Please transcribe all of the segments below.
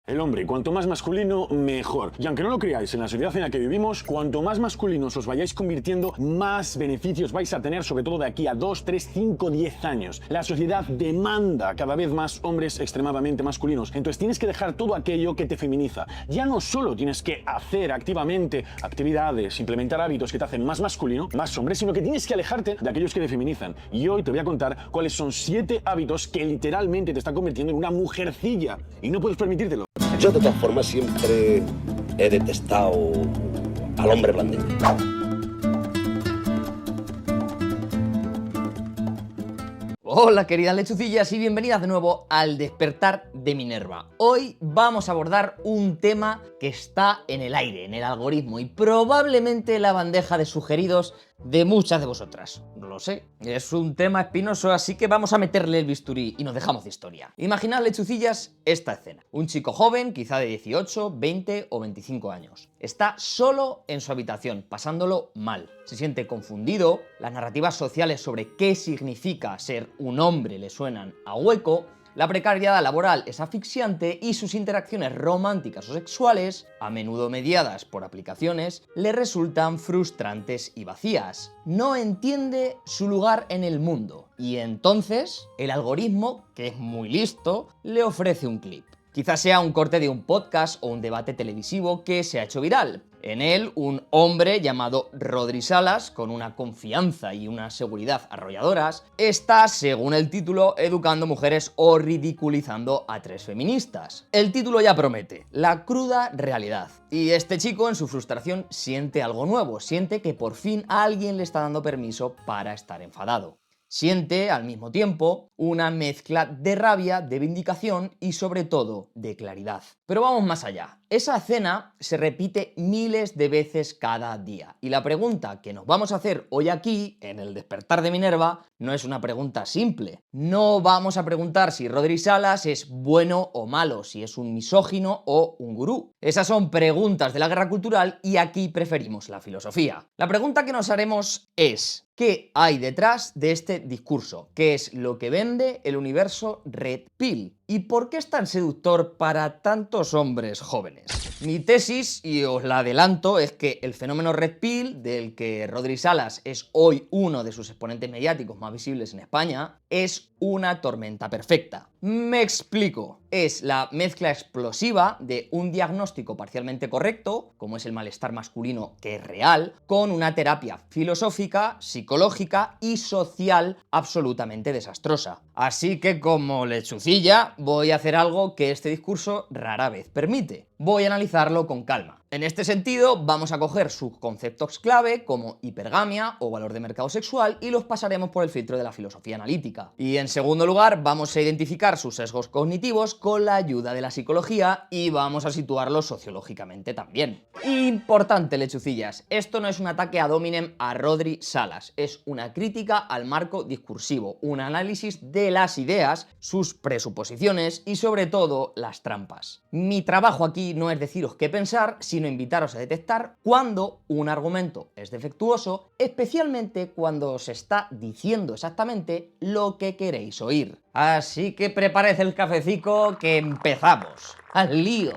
El hombre, cuanto más masculino, mejor. Y aunque no lo creáis, en la sociedad en la que vivimos, cuanto más masculinos os vayáis convirtiendo, más beneficios vais a tener, sobre todo de aquí a 2, 3, 5, 10 años. La sociedad demanda cada vez más hombres extremadamente masculinos. Entonces tienes que dejar todo aquello que te feminiza. Ya no solo tienes que hacer activamente actividades, implementar hábitos que te hacen más masculino, más hombre, sino que tienes que alejarte de aquellos que te feminizan. Y hoy te voy a contar cuáles son 7 hábitos que literalmente te están convirtiendo en una mujercilla. Y no puedes permitírtelo. Yo de todas formas siempre he detestado al hombre blandengue. Hola queridas lechucillas y bienvenidas de nuevo al Despertar de Minerva. Hoy vamos a abordar un tema que está en el aire, en el algoritmo y probablemente la bandeja de sugeridos de muchas de vosotras. No lo sé, es un tema espinoso, así que vamos a meterle el bisturí y nos dejamos de historia. Imaginad, lechucillas, esta escena. Un chico joven, quizá de 18, 20 o 25 años. Está solo en su habitación, pasándolo mal. Se siente confundido, las narrativas sociales sobre qué significa ser un hombre le suenan a hueco, la precariedad laboral es asfixiante y sus interacciones románticas o sexuales, a menudo mediadas por aplicaciones, le resultan frustrantes y vacías. No entiende su lugar en el mundo y entonces el algoritmo, que es muy listo, le ofrece un clip. Quizás sea un corte de un podcast o un debate televisivo que se ha hecho viral. En él, un hombre llamado Rodri Salas, con una confianza y una seguridad arrolladoras, está, según el título, educando mujeres o ridiculizando a 3 feministas. El título ya promete, la cruda realidad. Y este chico, en su frustración, siente algo nuevo, siente que por fin alguien le está dando permiso para estar enfadado. Siente, al mismo tiempo, una mezcla de rabia, de vindicación y, sobre todo, de claridad. Pero vamos más allá. Esa escena se repite miles de veces cada día. Y la pregunta que nos vamos a hacer hoy aquí, en el Despertar de Minerva, no es una pregunta simple. No vamos a preguntar si Rodri Salas es bueno o malo, si es un misógino o un gurú. Esas son preguntas de la guerra cultural y aquí preferimos la filosofía. La pregunta que nos haremos es: ¿qué hay detrás de este discurso? ¿Qué es lo que vende el universo Red Pill? ¿Y por qué es tan seductor para tantos hombres jóvenes? Mi tesis, y os la adelanto, es que el fenómeno Red Pill, del que Rodri Salas es hoy uno de sus exponentes mediáticos más visibles en España, es una tormenta perfecta. Me explico. Es la mezcla explosiva de un diagnóstico parcialmente correcto, como es el malestar masculino que es real, con una terapia filosófica, psicológica y social absolutamente desastrosa. Así que, como lechucilla, voy a hacer algo que este discurso rara vez permite. Voy a analizarlo con calma. En este sentido, vamos a coger sus conceptos clave como hipergamia o valor de mercado sexual y los pasaremos por el filtro de la filosofía analítica. Y en segundo lugar, vamos a identificar sus sesgos cognitivos con la ayuda de la psicología y vamos a situarlos sociológicamente también. Importante, lechucillas, esto no es un ataque ad hominem a Rodri Salas, es una crítica al marco discursivo, un análisis de las ideas, sus presuposiciones y sobre todo las trampas. Mi trabajo aquí no es deciros qué pensar, sino invitaros a detectar cuando un argumento es defectuoso, especialmente cuando os está diciendo exactamente lo que queréis oír. Así que preparad el cafecico que empezamos. ¡Al lío!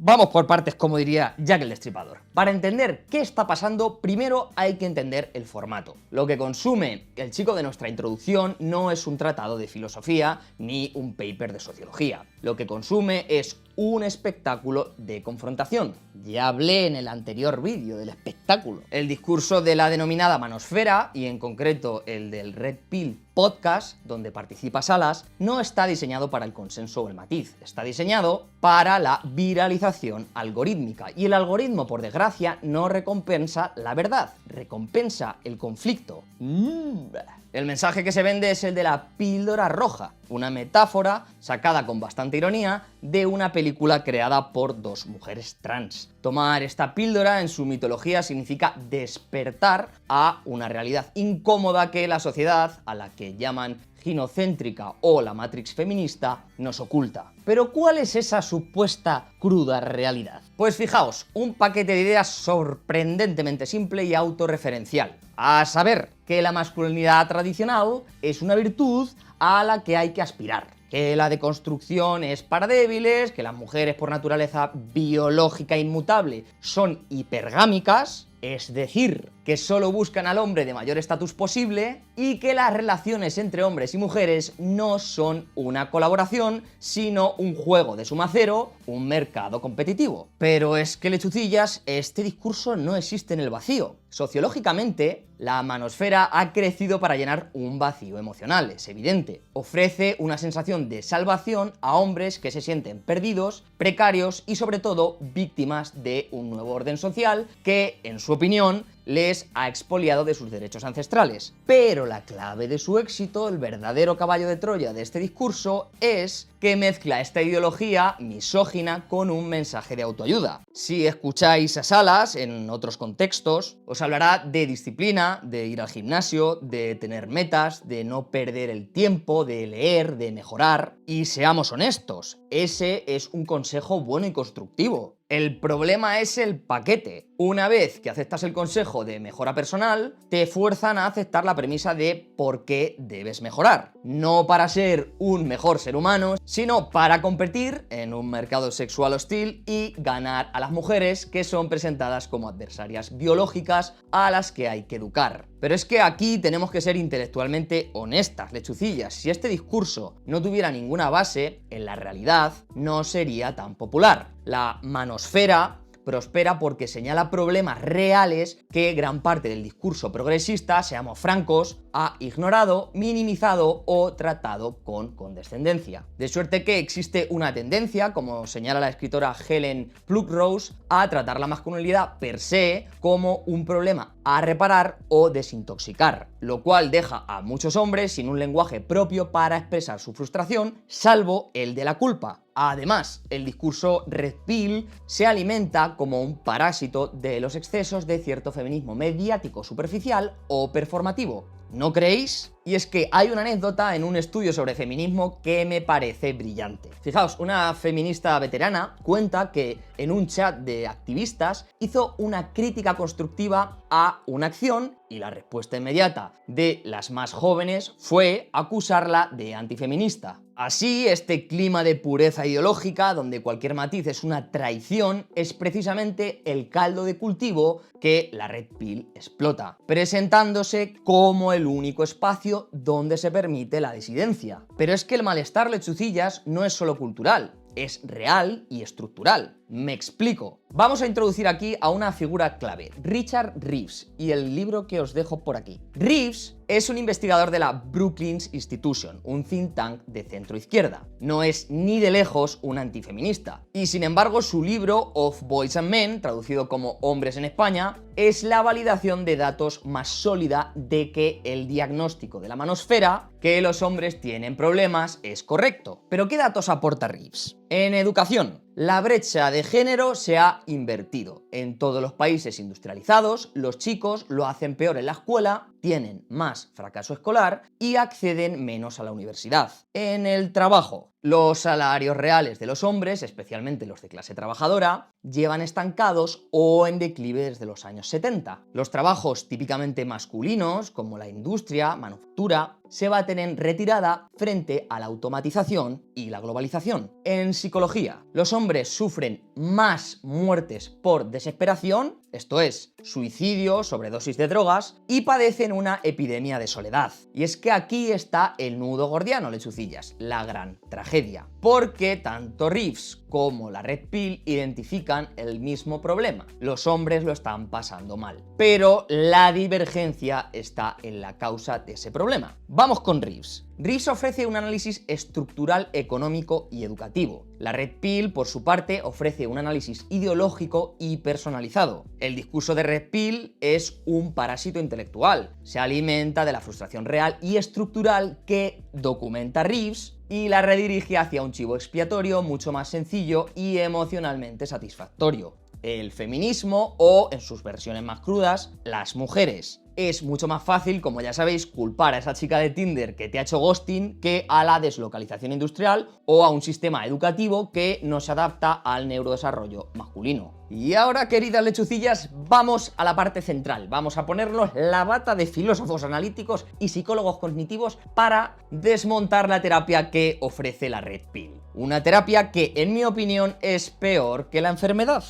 Vamos por partes, como diría Jack el Destripador. Para entender qué está pasando, primero hay que entender el formato. Lo que consume el chico de nuestra introducción no es un tratado de filosofía ni un paper de sociología. Lo que consume es un espectáculo de confrontación. Ya hablé en el anterior vídeo del espectáculo. El discurso de la denominada manosfera, y en concreto el del Red Pill Podcast, donde participa Salas, no está diseñado para el consenso o el matiz. Está diseñado para la viralización algorítmica. Y el algoritmo, por desgracia, no recompensa la verdad, recompensa el conflicto. El mensaje que se vende es el de la píldora roja, una metáfora sacada con bastante ironía de una película creada por 2 mujeres trans. Tomar esta píldora en su mitología significa despertar a una realidad incómoda que la sociedad, a la que llaman ginocéntrica o la Matrix feminista, nos oculta. Pero ¿cuál es esa supuesta cruda realidad? Pues fijaos, un paquete de ideas sorprendentemente simple y autorreferencial. A saber, que que la masculinidad tradicional es una virtud a la que hay que aspirar, que la deconstrucción es para débiles, que las mujeres por naturaleza biológica inmutable son hipergámicas, es decir, que solo buscan al hombre de mayor estatus posible, y que las relaciones entre hombres y mujeres no son una colaboración, sino un juego de suma cero, un mercado competitivo. Pero es que, lechucillas, este discurso no existe en el vacío. Sociológicamente, la manosfera ha crecido para llenar un vacío emocional, es evidente. Ofrece una sensación de salvación a hombres que se sienten perdidos, precarios y sobre todo víctimas de un nuevo orden social que, en su opinión, les ha expoliado de sus derechos ancestrales. Pero la clave de su éxito, el verdadero caballo de Troya de este discurso, es que mezcla esta ideología misógina con un mensaje de autoayuda. Si escucháis a Salas en otros contextos, os hablará de disciplina, de ir al gimnasio, de tener metas, de no perder el tiempo, de leer, de mejorar. Y seamos honestos, ese es un consejo bueno y constructivo. El problema es el paquete. Una vez que aceptas el consejo de mejora personal, te fuerzan a aceptar la premisa de por qué debes mejorar. No para ser un mejor ser humano, sino para competir en un mercado sexual hostil y ganar a las mujeres que son presentadas como adversarias biológicas a las que hay que educar. Pero es que aquí tenemos que ser intelectualmente honestas, lechucillas. Si este discurso no tuviera ninguna base, en la realidad no sería tan popular. La manosfera prospera porque señala problemas reales que gran parte del discurso progresista, seamos francos, ha ignorado, minimizado o tratado con condescendencia. De suerte que existe una tendencia, como señala la escritora Helen Pluckrose, a tratar la masculinidad per se como un problema a reparar o desintoxicar, lo cual deja a muchos hombres sin un lenguaje propio para expresar su frustración, salvo el de la culpa. Además, el discurso Red Pill se alimenta como un parásito de los excesos de cierto feminismo mediático superficial o performativo. ¿No creéis? Y es que hay una anécdota en un estudio sobre feminismo que me parece brillante. Fijaos, una feminista veterana cuenta que en un chat de activistas hizo una crítica constructiva a una acción y la respuesta inmediata de las más jóvenes fue acusarla de antifeminista. Así, este clima de pureza ideológica, donde cualquier matiz es una traición, es precisamente el caldo de cultivo que la Red Pill explota, presentándose como el único espacio donde se permite la disidencia. Pero es que el malestar, lechucillas, no es solo cultural, es real y estructural. Me explico. Vamos a introducir aquí a una figura clave, Richard Reeves, y el libro que os dejo por aquí. Reeves es un investigador de la Brookings Institution, un think tank de centro izquierda. No es ni de lejos un antifeminista. Y sin embargo, su libro Of Boys and Men, traducido como Hombres en España, es la validación de datos más sólida de que el diagnóstico de la manosfera, que los hombres tienen problemas, es correcto. ¿Pero qué datos aporta Reeves? En educación, la brecha de género se ha invertido. En todos los países industrializados, los chicos lo hacen peor en la escuela, tienen más fracaso escolar y acceden menos a la universidad. En el trabajo, los salarios reales de los hombres, especialmente los de clase trabajadora, llevan estancados o en declive desde los años 70. Los trabajos típicamente masculinos, como la industria, manufactura, se baten en retirada frente a la automatización y la globalización. En psicología, los hombres sufren más muertes por desesperación, esto es, suicidio, sobredosis de drogas, y padecen una epidemia de soledad. Y es que aquí está el nudo gordiano, lechucillas, la gran tragedia. Porque tanto Reeves como la Red Pill identifican el mismo problema. Los hombres lo están pasando mal. Pero la divergencia está en la causa de ese problema. Vamos con Reeves. Reeves ofrece un análisis estructural, económico y educativo. La Red Pill, por su parte, ofrece un análisis ideológico y personalizado. El discurso de Red Pill es un parásito intelectual. Se alimenta de la frustración real y estructural que documenta Reeves y la redirige hacia un chivo expiatorio mucho más sencillo y emocionalmente satisfactorio: el feminismo o, en sus versiones más crudas, las mujeres. es mucho más fácil, como ya sabéis, culpar a esa chica de Tinder que te ha hecho ghosting que a la deslocalización industrial o a un sistema educativo que no se adapta al neurodesarrollo masculino. Y ahora, queridas lechucillas, vamos a la parte central. Vamos a ponernos la bata de filósofos analíticos y psicólogos cognitivos para desmontar la terapia que ofrece la Red Pill. Una terapia que, en mi opinión, es peor que la enfermedad.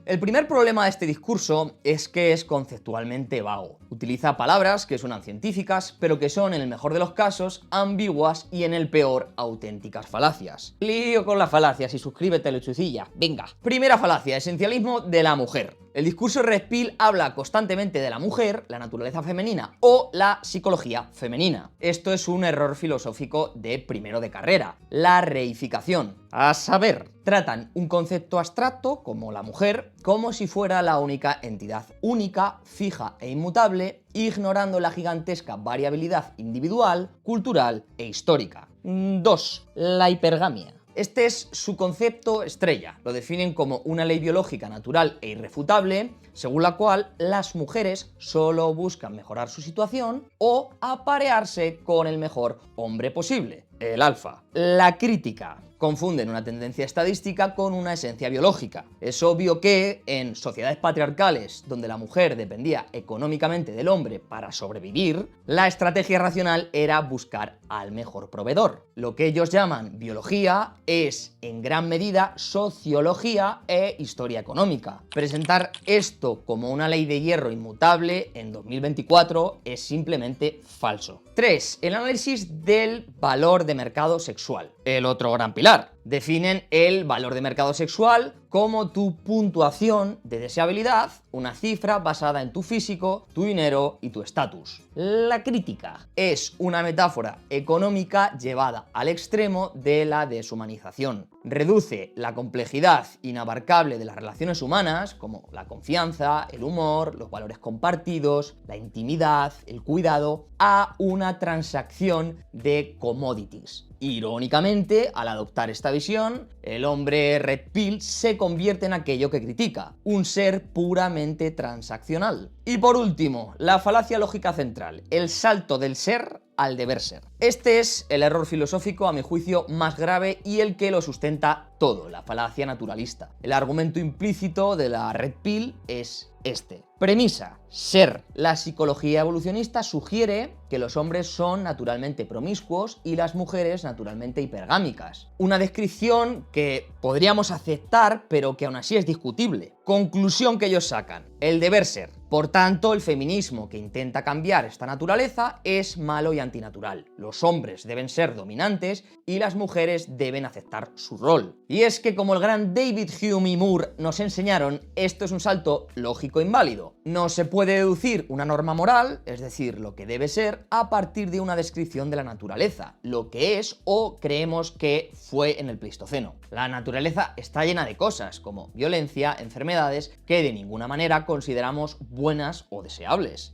El primer problema de este discurso es que es conceptualmente vago. Utiliza palabras que suenan científicas, pero que son, en el mejor de los casos, ambiguas y, en el peor, auténticas falacias. Lío con las falacias y suscríbete, lechucilla. Venga. Primera falacia: esencialismo de la mujer. El discurso Red Pill habla constantemente de la mujer, la naturaleza femenina o la psicología femenina. Esto es un error filosófico de primero de carrera. La reificación. A saber, tratan un concepto abstracto, como la mujer, como si fuera la única entidad única, fija e inmutable, ignorando la gigantesca variabilidad individual, cultural e histórica. 2. La hipergamia. Este es su concepto estrella. Lo definen como una ley biológica natural e irrefutable, según la cual las mujeres solo buscan mejorar su situación o aparearse con el mejor hombre posible, el alfa. La crítica. Confunden una tendencia estadística con una esencia biológica. Es obvio que en sociedades patriarcales, donde la mujer dependía económicamente del hombre para sobrevivir, la estrategia racional era buscar al mejor proveedor. Lo que ellos llaman biología es, en gran medida, sociología e historia económica. Presentar esto como una ley de hierro inmutable en 2024 es simplemente falso. 3. El análisis del valor de mercado sexual. El otro gran pilar. Definen el valor de mercado sexual como tu puntuación de deseabilidad, una cifra basada en tu físico, tu dinero y tu estatus. La crítica es una metáfora económica llevada al extremo de la deshumanización. Reduce la complejidad inabarcable de las relaciones humanas, como la confianza, el humor, los valores compartidos, la intimidad, el cuidado, a una transacción de commodities. Irónicamente, al adoptar esta visión, el hombre Red Pill se convierte en aquello que critica, un ser puramente transaccional. Y por último, la falacia lógica central, el salto del ser al deber ser. Este es el error filosófico, a mi juicio, más grave y el que lo sustenta todo, la falacia naturalista. El argumento implícito de la Red Pill es este. Premisa: ser. La psicología evolucionista sugiere que los hombres son naturalmente promiscuos y las mujeres naturalmente hipergámicas. Una descripción que podríamos aceptar, pero que aún así es discutible. Conclusión que ellos sacan: el deber ser. Por tanto, el feminismo que intenta cambiar esta naturaleza es malo y antinatural. Los hombres deben ser dominantes y las mujeres deben aceptar su rol. Y es que, como el gran David Hume y Moore nos enseñaron, esto es un salto lógico inválido. No se puede deducir una norma moral, es decir, lo que debe ser, a partir de una descripción de la naturaleza, lo que es o creemos que fue en el Pleistoceno. La naturaleza está llena de cosas, como violencia, enfermedades, que de ninguna manera consideramos buenas o deseables.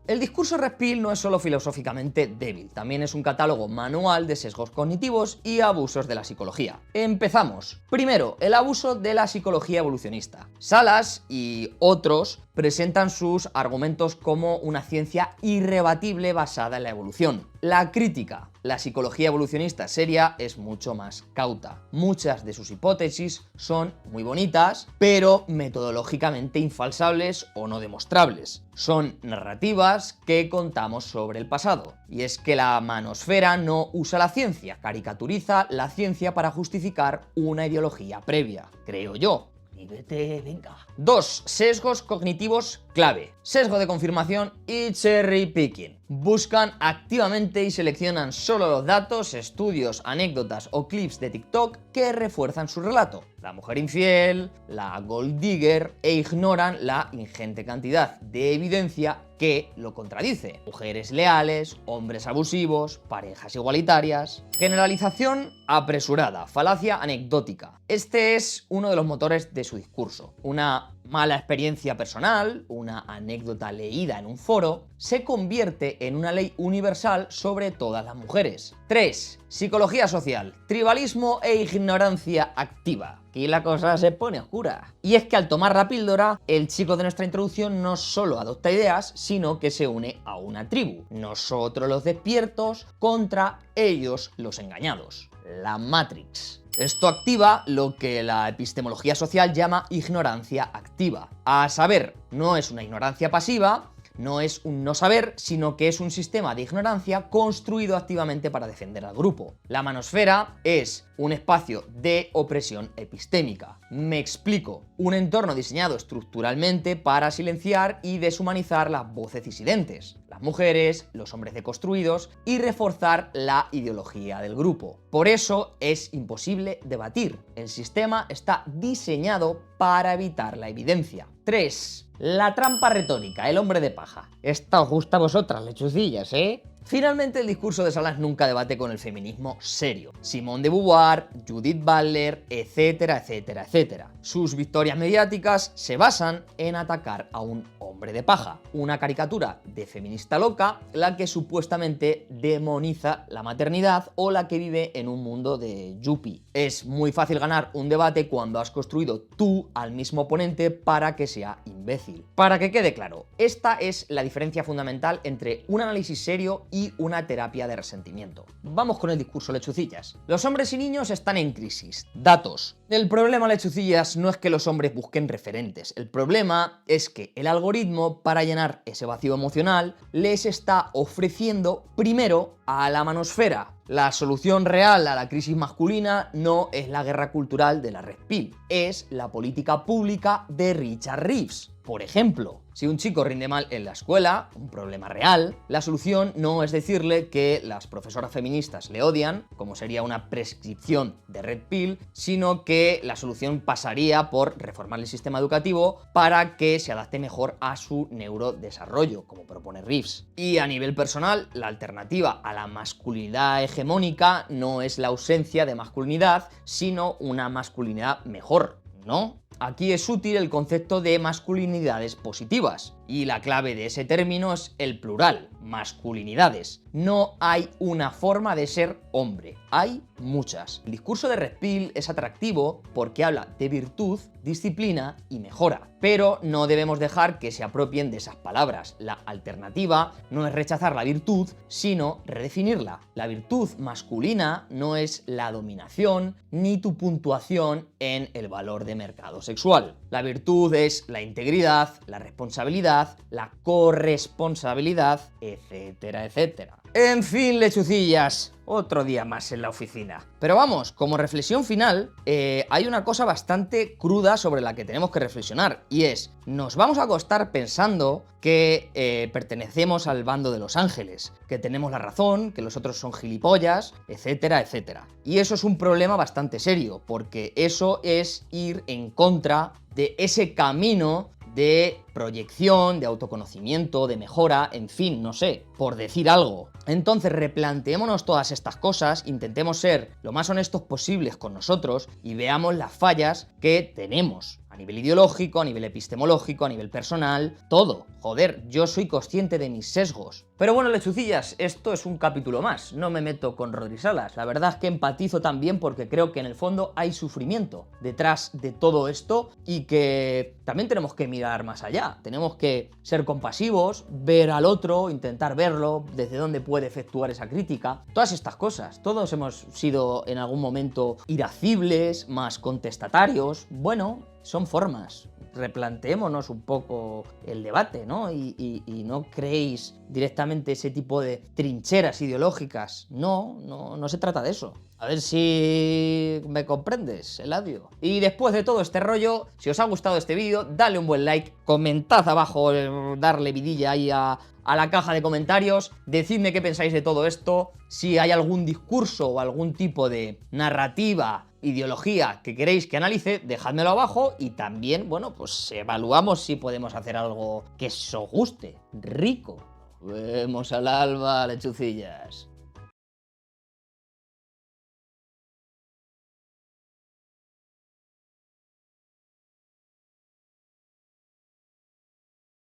El discurso Red Pill no es solo filosóficamente débil, también es un catálogo manual de sesgos cognitivos y abusos de la psicología. Empezamos. Primero, el abuso de la psicología evolucionista. Salas y otros presentan sus argumentos como una ciencia irrebatible basada en la evolución. La crítica. La psicología evolucionista seria es mucho más cauta. Muchas de sus hipótesis son muy bonitas, pero metodológicamente infalsables o no demostrables. Son narrativas que contamos sobre el pasado. Y es que la manosfera no usa la ciencia, caricaturiza la ciencia para justificar una ideología previa, creo yo. Y vete, venga. 2. Sesgos cognitivos clave. Sesgo de confirmación y cherry picking. Buscan activamente y seleccionan solo los datos, estudios, anécdotas o clips de TikTok que refuerzan su relato. La mujer infiel, la gold digger, e ignoran la ingente cantidad de evidencia que lo contradice. Mujeres leales, hombres abusivos, parejas igualitarias. Generalización apresurada, falacia anecdótica. Este es uno de los motores de su discurso. Una mala experiencia personal, una anécdota leída en un foro, se convierte en una ley universal sobre todas las mujeres. 3. Psicología social, tribalismo e ignorancia activa. Aquí la cosa se pone oscura. Y es que al tomar la píldora, el chico de nuestra introducción no solo adopta ideas, sino que se une a una tribu. Nosotros los despiertos contra ellos los engañados. La Matrix. Esto activa lo que la epistemología social llama ignorancia activa. A saber, no es una ignorancia pasiva, no es un no saber, sino que es un sistema de ignorancia construido activamente para defender al grupo. La manosfera es un espacio de opresión epistémica. Me explico. Un entorno diseñado estructuralmente para silenciar y deshumanizar las voces disidentes, las mujeres, los hombres deconstruidos, y reforzar la ideología del grupo. Por eso es imposible debatir. El sistema está diseñado para evitar la evidencia. 3. La trampa retórica, el hombre de paja. Esta os gusta a vosotras, lechucillas, ¿eh? Finalmente, el discurso de Salas nunca debate con el feminismo serio. Simone de Beauvoir, Judith Butler, etcétera, etcétera, etcétera. Sus victorias mediáticas se basan en atacar a un hombre de paja, una caricatura de feminista loca, la que supuestamente demoniza la maternidad o la que vive en un mundo de yuppie. Es muy fácil ganar un debate cuando has construido tú al mismo oponente para que sea imbécil. Para que quede claro, esta es la diferencia fundamental entre un análisis serio y una terapia de resentimiento. Vamos con el discurso, lechucillas. Los hombres y niños están en crisis. Datos. El problema, lechucillas, no es que los hombres busquen referentes. El problema es que el algoritmo, para llenar ese vacío emocional, les está ofreciendo primero a la manosfera. La solución real a la crisis masculina no es la guerra cultural de la Red Pill, es la política pública de Richard Reeves. Por ejemplo, si un chico rinde mal en la escuela, un problema real, la solución no es decirle que las profesoras feministas le odian, como sería una prescripción de Red Pill, sino que la solución pasaría por reformar el sistema educativo para que se adapte mejor a su neurodesarrollo, como propone Reeves. Y a nivel personal, la alternativa a la masculinidad hegemónica no es la ausencia de masculinidad, sino una masculinidad mejor, ¿no? Aquí es útil el concepto de masculinidades positivas, y la clave de ese término es el plural, masculinidades. No hay una forma de ser hombre, hay muchas. El discurso de Red Pill es atractivo porque habla de virtud, disciplina y mejora, pero no debemos dejar que se apropien de esas palabras. La alternativa no es rechazar la virtud, sino redefinirla. La virtud masculina no es la dominación ni tu puntuación en el valor de mercado sexual. La virtud es la integridad, la responsabilidad, la corresponsabilidad, etcétera, etcétera. En fin, lechucillas, otro día más en la oficina. Pero vamos, como reflexión final, hay una cosa bastante cruda sobre la que tenemos que reflexionar, y es, nos vamos a acostar pensando que pertenecemos al bando de los ángeles, que tenemos la razón, que los otros son gilipollas, etcétera, etcétera. Y eso es un problema bastante serio, porque eso es ir en contra de ese camino de proyección, de autoconocimiento, de mejora, en fin, no sé, por decir algo. Entonces replanteémonos todas estas cosas, intentemos ser lo más honestos posibles con nosotros y veamos las fallas que tenemos. A nivel ideológico, a nivel epistemológico, a nivel personal, todo. Joder, yo soy consciente de mis sesgos. Pero bueno, lechucillas, esto es un capítulo más. No me meto con Rodri Salas. La verdad es que empatizo también porque creo que en el fondo hay sufrimiento detrás de todo esto y que también tenemos que mirar más allá. Tenemos que ser compasivos, ver al otro, intentar verlo, desde dónde puede efectuar esa crítica. Todas estas cosas. Todos hemos sido en algún momento irascibles, más contestatarios. Bueno, son formas. Replanteémonos un poco el debate, ¿no? Y no creéis directamente ese tipo de trincheras ideológicas. No se trata de eso. A ver si me comprendes, Eladio. Y después de todo este rollo, si os ha gustado este vídeo, dale un buen like, comentad abajo, darle vidilla ahí a la caja de comentarios, decidme qué pensáis de todo esto, si hay algún discurso o algún tipo de narrativa, ideología que queréis que analice, dejádmelo abajo y también, bueno, pues evaluamos si podemos hacer algo que os guste, rico. Nos vemos al alba, lechucillas.